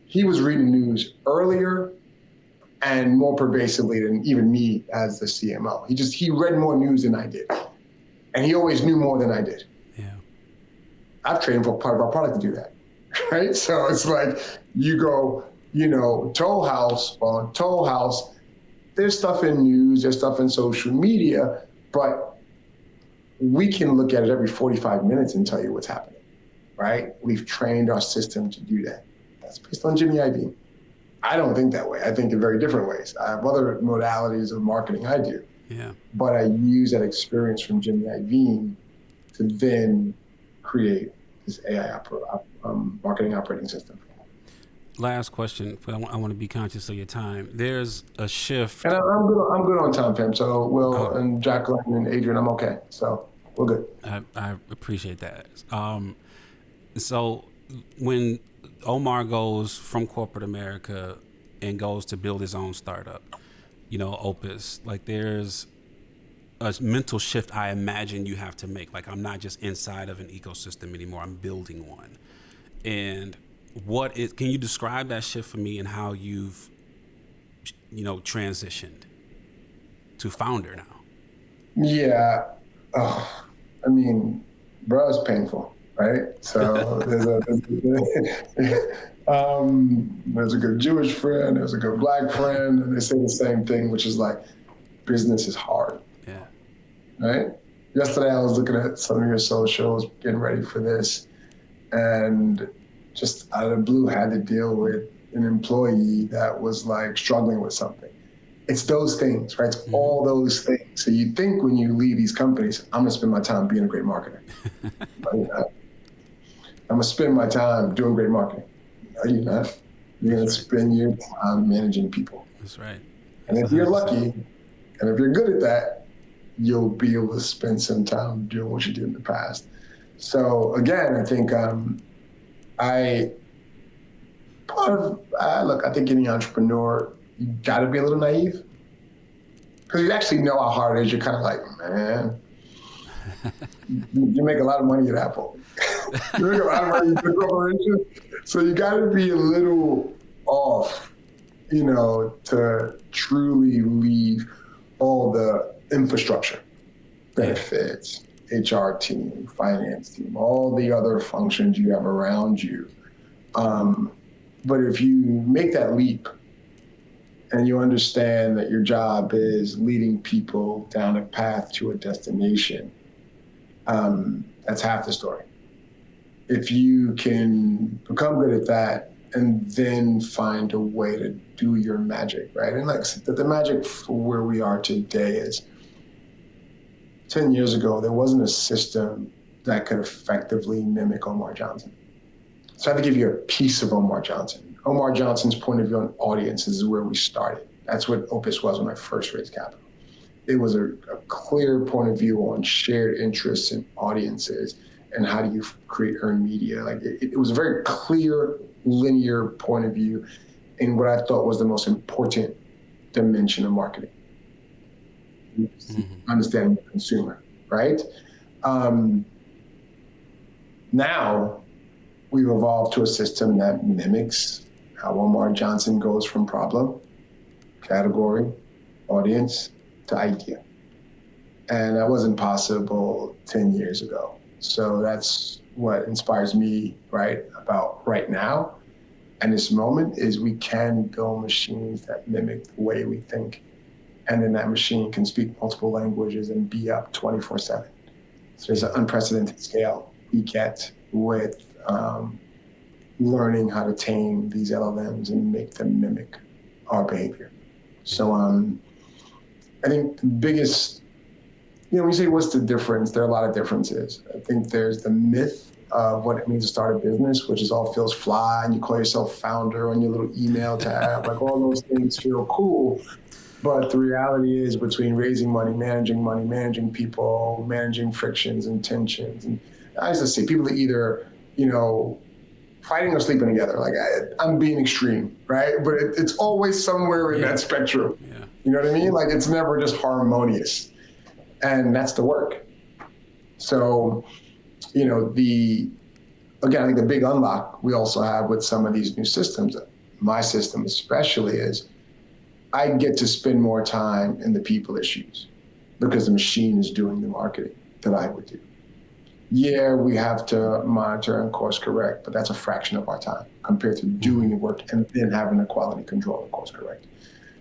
he was reading news earlier and more pervasively than even me as the CMO. He read more news than I did. And he always knew more than I did. Yeah. I've trained for part of our product to do that, right? So it's like you go, Toll House, well, in Toll House, there's stuff in news, there's stuff in social media, but we can look at it every 45 minutes and tell you what's happening, right? We've trained our system to do that. That's based on Jimmy Iovine. I don't think that way. I think in very different ways. I have other modalities of marketing I do. Yeah. But I use that experience from Jimmy Iovine to then create this AI marketing operating system. Last question. I want to be conscious of your time. There's a shift. And I'm good on time, Pam. So Will and Jacqueline and Adrian, I'm okay. So we're good. I appreciate that. So when Omar goes from corporate America and goes to build his own startup, ØPUS, like there's a mental shift I imagine you have to make. Like I'm not just inside of an ecosystem anymore, I'm building one. And can you describe that shift for me and how you've, transitioned to founder now? Yeah. I mean, bro, it's painful, right? So there's a good Jewish friend, there's a good Black friend, and they say the same thing, which is like, business is hard. Yeah. Right? Yesterday I was looking at some of your socials, getting ready for this, and just out of the blue had to deal with an employee that was like struggling with something. It's those things, right? It's all those things. So you think when you leave these companies, I'm gonna spend my time being a great marketer. I'm gonna spend my time doing great marketing. No, you're not. You're gonna spend your time managing people. That's right. And if you're lucky, and if you're good at that, you'll be able to spend some time doing what you did in the past. So again, I think I think any entrepreneur, you gotta be a little naive. Because you actually know how hard it is. You're kind of like, man, you make a lot of money at Apple. You make a lot of money at the corporation. So you gotta be a little off, to truly leave all the infrastructure, benefits, HR team, finance team, all the other functions you have around you. But if you make that leap and you understand that your job is leading people down a path to a destination, that's half the story. If you can become good at that and then find a way to do your magic, right? And like the magic for where we are today is 10 years ago, there wasn't a system that could effectively mimic Omar Johnson. So I have to give you a piece of Omar Johnson. Omar Johnson's point of view on audiences is where we started. That's what ØPUS was when I first raised capital. It was a clear point of view on shared interests in audiences and how do you create earned media. Like it was a very clear, linear point of view in what I thought was the most important dimension of marketing. Understanding the consumer, right? Now we've evolved to a system that mimics how Omar Johnson goes from problem, category, audience, to idea. And that wasn't possible 10 years ago. So that's what inspires me, right, about right now. And this moment is we can build machines that mimic the way we think. And then that machine can speak multiple languages and be up 24/7. So there's an unprecedented scale we get with learning how to tame these LLMs and make them mimic our behavior. So I think the biggest, when you say what's the difference, there are a lot of differences. I think there's the myth of what it means to start a business, which is all feels fly, and you call yourself founder on your little email tab, like all those things feel cool. But the reality is, between raising money, managing people, managing frictions and tensions, and I used to say people are either, fighting or sleeping together. Like I'm being extreme, right? But it's always somewhere in that spectrum. Yeah. You know what I mean? Like it's never just harmonious, and that's the work. So, again, I think the big unlock we also have with some of these new systems, my system especially, is I get to spend more time in the people issues because the machine is doing the marketing that I would do. Yeah, we have to monitor and course correct, but that's a fraction of our time compared to doing the work and then having the quality control and course correct.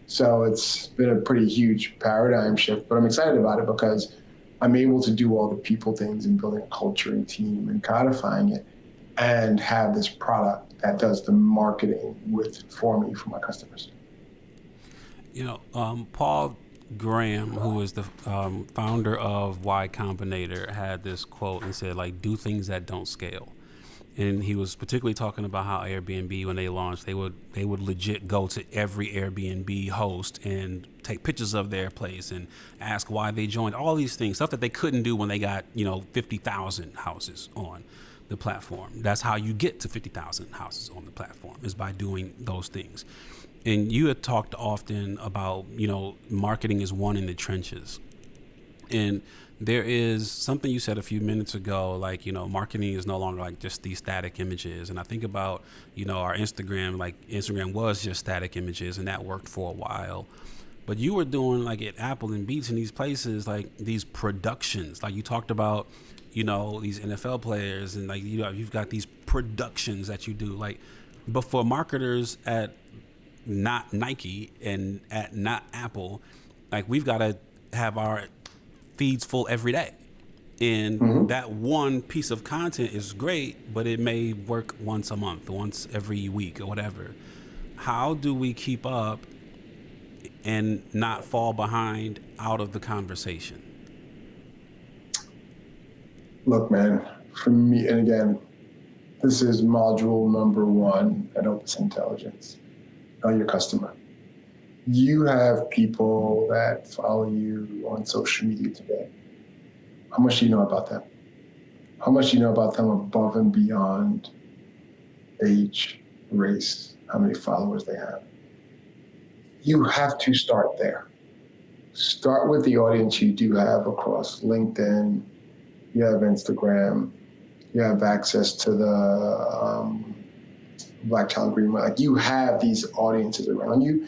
So it's been a pretty huge paradigm shift, but I'm excited about it because I'm able to do all the people things and building a culture and team and codifying it and have this product that does the marketing for me for my customers. Paul Graham, who is the founder of Y Combinator, had this quote and said, like, do things that don't scale. And he was particularly talking about how Airbnb, when they launched, they would legit go to every Airbnb host and take pictures of their place and ask why they joined, all these things, stuff that they couldn't do when they got, 50,000 houses on the platform. That's how you get to 50,000 houses on the platform, is by doing those things. And you had talked often about, marketing is won in the trenches. And there is something you said a few minutes ago, like, marketing is no longer like just these static images. And I think about, our Instagram, like Instagram was just static images, and that worked for a while. But you were doing, like at Apple and Beats and these places, like these productions, like you talked about, these NFL players, and like, you've got these productions that you do, like, but for marketers at not Nike and at not Apple, like we've got to have our feeds full every day. And that one piece of content is great, but it may work once a month, once every week or whatever. How do we keep up and not fall behind out of the conversation? Look, man, for me, and again, this is module number 1 at ØPUS Intelligence. Know your customer. You have people that follow you on social media today. How much do you know about them? How much do you know about them above and beyond age, race, how many followers they have? You have to start there. Start with the audience you do have across LinkedIn, you have Instagram, you have access to the Black Child Green, like you have these audiences around you.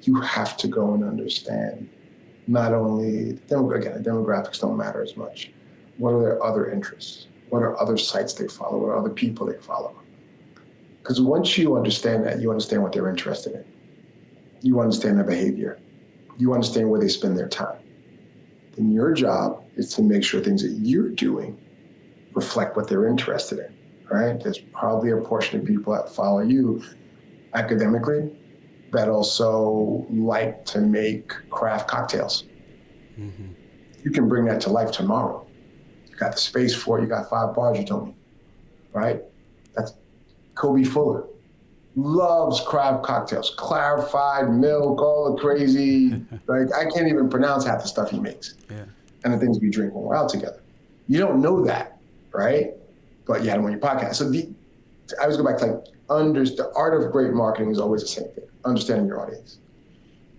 You have to go and understand not only the demographics don't matter as much. What are their other interests? What are other sites they follow? What are other people they follow? Because once you understand that, you understand what they're interested in. You understand their behavior. You understand where they spend their time. Then your job is to make sure things that you're doing reflect what they're interested in. Right? There's probably a portion of people that follow you academically that also like to make craft cocktails. You can bring that to life tomorrow. You got the space for it. You got 5 bars, you told me, right? That's Kobe Fuller. Loves craft cocktails, clarified milk, all the crazy, like I can't even pronounce half the stuff he makes. Yeah. And the things we drink when we're out together. You don't know that, right? But you had him on your podcast. So I always go back to the art of great marketing is always the same thing, understanding your audience.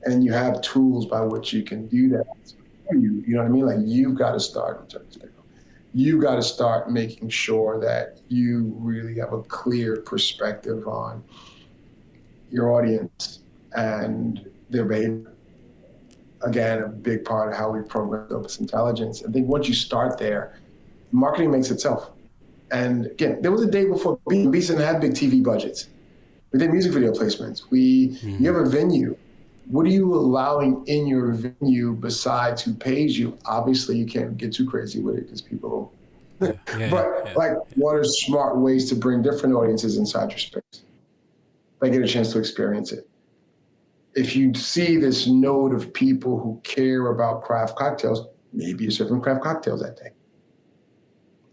And you have tools by which you can do that. You know what I mean? Like you've got to start, you've got to start making sure that you really have a clear perspective on your audience and their behavior. Again, a big part of how we program ØPUS Intelligence. I think once you start there, marketing makes itself. And again, there was a day before Beats didn't have big TV budgets. We did music video placements. You have a venue. What are you allowing in your venue besides who pays you? Obviously, you can't get too crazy with it because people but what are smart ways to bring different audiences inside your space? They get a chance to experience it. If you see this node of people who care about craft cocktails, maybe you're serving craft cocktails that day.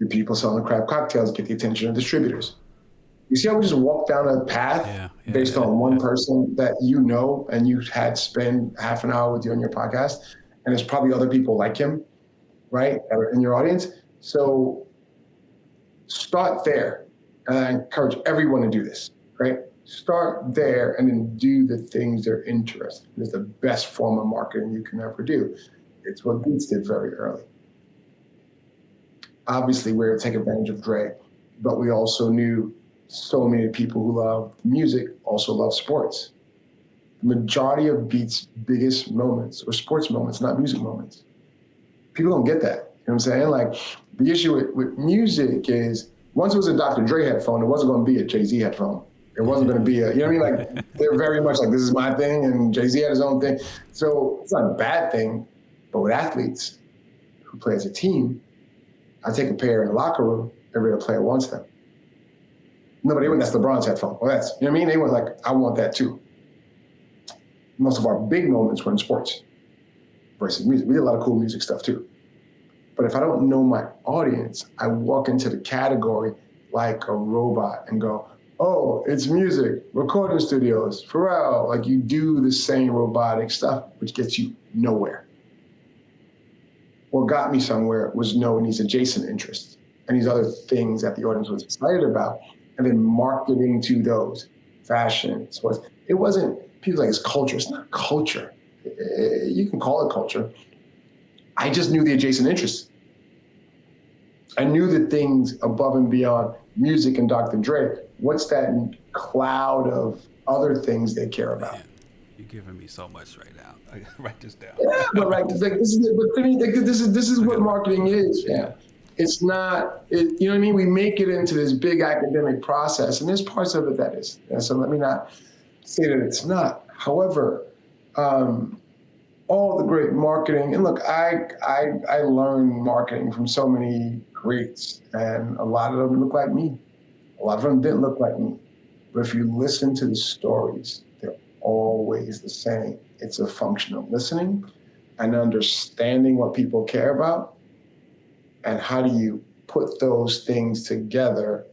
The people selling craft cocktails get the attention of distributors. You see how we just walk down a path based on one person that you know, and you had spend half an hour with you on your podcast, and there's probably other people like him, right, that are in your audience. So start there, and I encourage everyone to do this, right? Start there and then do the things they're interested in. It's the best form of marketing you can ever do. It's what Beats did very early. Obviously, we're to take advantage of Dre, but we also knew so many people who love music also love sports. The majority of Beats' biggest moments are sports moments, not music moments. People don't get that. You know what I'm saying? Like, the issue with music is once it was a Dr. Dre headphone, it wasn't going to be a Jay-Z headphone. It wasn't going to be a, you know what I mean? Like, they're very much like, this is my thing, and Jay-Z had his own thing. So it's not a bad thing, but with athletes who play as a team, I take a pair in the locker room, every other player wants them. No, but they went, that's LeBron's headphone. Well, that's, you know what I mean? They went like, I want that too. Most of our big moments were in sports versus music. We did a lot of cool music stuff too. But if I don't know my audience, I walk into the category like a robot and go, oh, it's music, recording studios, Pharrell. Like, you do the same robotic stuff, which gets you nowhere. What got me somewhere was knowing these adjacent interests and these other things that the audience was excited about, and then marketing to those. Fashion, sports. It wasn't, people like, it's culture. It's not culture. You can call it culture. I just knew the adjacent interests. I knew the things above and beyond music and Dr. Dre. What's that cloud of other things they care about? Man, you're giving me so much right now. I gotta write this down. Yeah, but like, but to me, this is what marketing is. Yeah, it's not. You know what I mean? We make it into this big academic process, and there's parts of it that is. And so let me not say that it's not. However, all the great marketing, and look, I learned marketing from so many greats, and a lot of them look like me. A lot of them didn't look like me. But if you listen to the stories, they're always the same. It's a function of listening and understanding what people care about, and how do you put those things together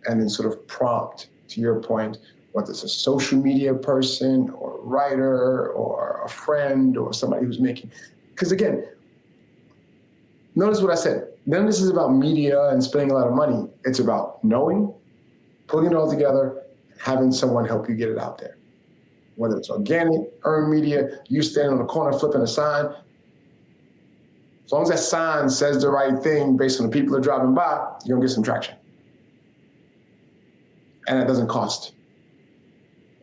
and then sort of prompt, to your point, whether it's a social media person or a writer or a friend or somebody who's making, because again, notice what I said. None of this is about media and spending a lot of money. It's about knowing, putting it all together, having someone help you get it out there. Whether it's organic, earned media, you standing on the corner flipping a sign, as long as that sign says the right thing based on the people that are driving by, you're gonna get some traction. And it doesn't cost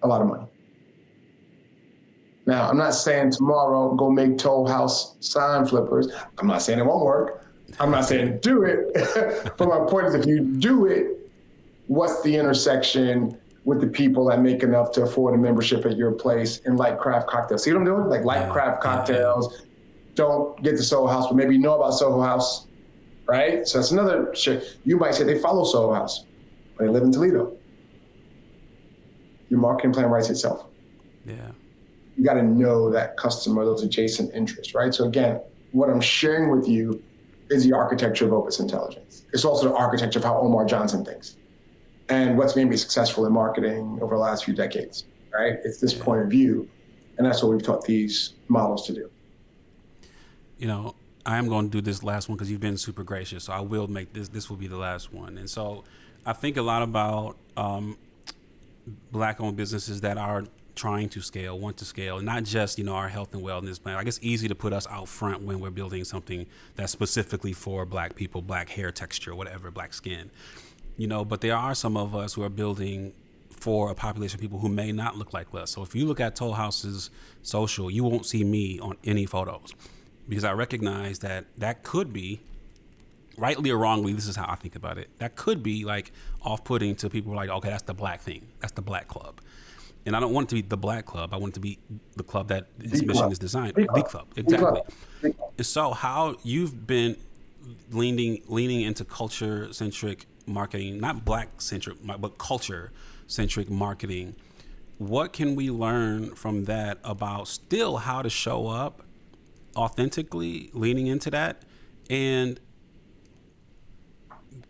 a lot of money. Now, I'm not saying tomorrow go make Toll House sign flippers. I'm not saying it won't work. I'm not saying do it. But my point is, if you do it, what's the intersection with the people that make enough to afford a membership at your place and like craft cocktails? See what I'm doing? Like light craft cocktails. Don't get to Soho House, but maybe you know about Soho House, right? So that's another shit. You might say they follow Soho House, but they live in Toledo. Your marketing plan writes itself. Yeah. You got to know that customer, those adjacent interests, right? So again, what I'm sharing with you is the architecture of ØPUS Intelligence. It's also the architecture of how Omar Johnson thinks and what's made me successful in marketing over the last few decades, right? It's this point of view, and that's what we've taught these models to do. You know, I am going to do this last one because you've been super gracious, so I will make this will be the last one. And so I think a lot about Black-owned businesses that are trying to scale, want to scale, and not just, you know, our health and wellness plan. I guess it's easy to put us out front when we're building something that's specifically for Black people, Black hair texture, whatever, Black skin, you know, but there are some of us who are building for a population of people who may not look like us. So if you look at Toll House's social, you won't see me on any photos because I recognize that that could be, rightly or wrongly, this is how I think about it, that could be like off-putting to people who are like, okay, that's the Black thing. That's the Black club. And I don't want it to be the Black club. I want it to be the club that its mission is designed. The club, exactly. And so how you've been leaning into culture-centric marketing, not Black-centric, but culture-centric marketing. What can we learn from that about still how to show up authentically, leaning into that? And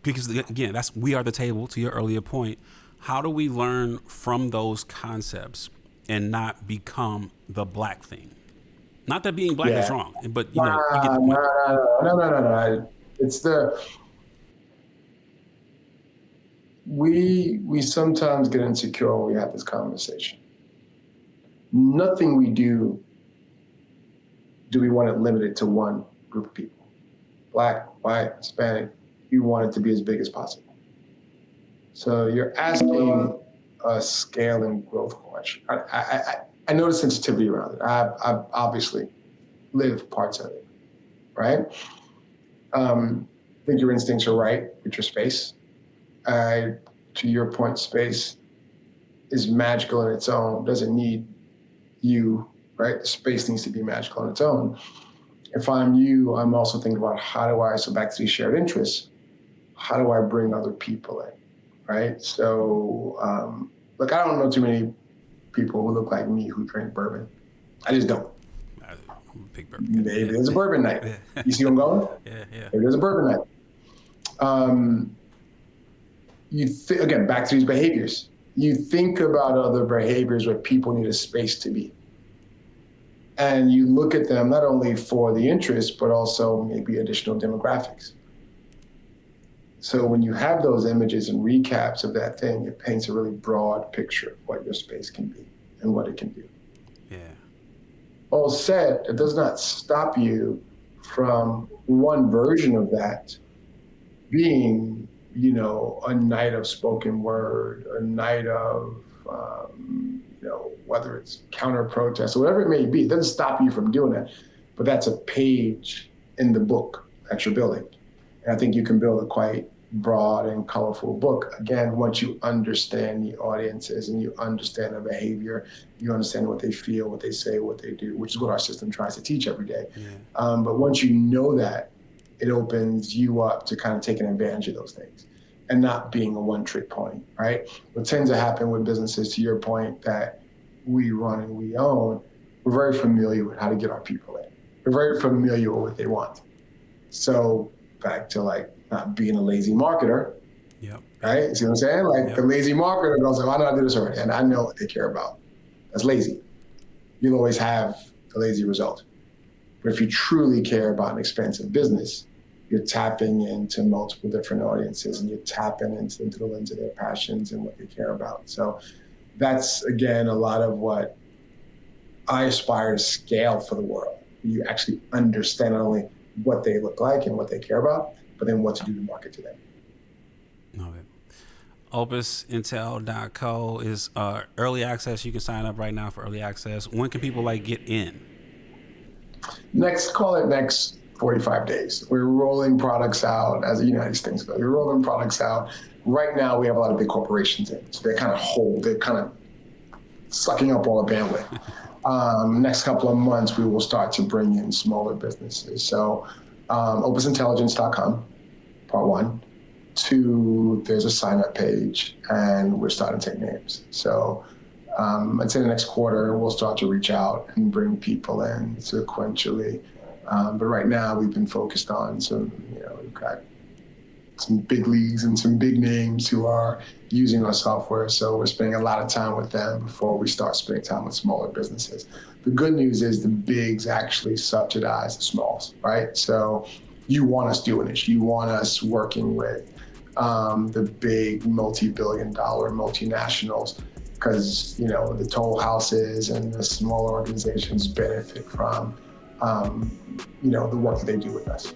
because again, we are the table, to your earlier point. How do we learn from those concepts and not become the black thing? Not that being black is Yeah. wrong, but you know, you get the point. No. It's we sometimes get insecure when we have this conversation. Nothing we do we want it limited to one group of people. Black, white, Hispanic, you want it to be as big as possible. So you're asking a scale and growth question. I know the sensitivity around it. I've obviously lived parts of it, right? I think your instincts are right with your space. To your point, space is magical in its own, doesn't need you, right? The space needs to be magical on its own. If I'm you, I'm also thinking about so back to these shared interests, how do I bring other people in, right? So, look, I don't know too many people who look like me who drink bourbon. I just don't. I'm a big bourbon. Maybe there's a bourbon night. You see where I'm going? Yeah. Maybe there's a bourbon night. Again, back to these behaviors. You think about other behaviors where people need a space to be. And you look at them not only for the interest, but also maybe additional demographics. So when you have those images and recaps of that thing, it paints a really broad picture of what your space can be and what it can do. Yeah. All said, it does not stop you from one version of that being, a night of spoken word, a night of, whether it's counter protest or whatever it may be. It doesn't stop you from doing that, but that's a page in the book that you're building. And I think you can build a quite broad and colorful book. Again, once you understand the audiences and you understand their behavior, you understand what they feel, what they say, what they do, which is what our system tries to teach every day. Yeah. But once you know that, it opens you up to kind of taking advantage of those things and not being a one-trick pony, right? What tends to happen with businesses, to your point, that we run and we own, we're very familiar with how to get our people in. We're very familiar with what they want. So back to not being a lazy marketer, Yep. right? See what I'm saying? The lazy marketer goes, I know how to do this already, and I know what they care about. That's lazy. You'll always have a lazy result. But if you truly care about an expensive business, you're tapping into multiple different audiences and you're tapping into the lens of their passions and what they care about. So that's, again, a lot of what I aspire to scale for the world. You actually understand not only what they look like and what they care about, but then what to do to market to them. Okay. ÖPUSintel.co is early access. You can sign up right now for early access. When can people get in? Next 45 days. We're rolling products out as these things go. We're rolling products out. Right now, we have a lot of big corporations in, so they're kind of sucking up all the bandwidth. Next couple of months, we will start to bring in smaller businesses. So ÖPUSintelligence.com, part 1. 2, there's a sign-up page, and we're starting to take names. So I'd say the next quarter, we'll start to reach out and bring people in sequentially. But right now, we've been focused on we've got some big leagues and some big names who are using our software. So we're spending a lot of time with them before we start spending time with smaller businesses. The good news is the bigs actually subsidize the smalls, right? So you want us doing this. You want us working with the big multi-billion-dollar multinationals because, the toll houses and the smaller organizations benefit from, the work that they do with us.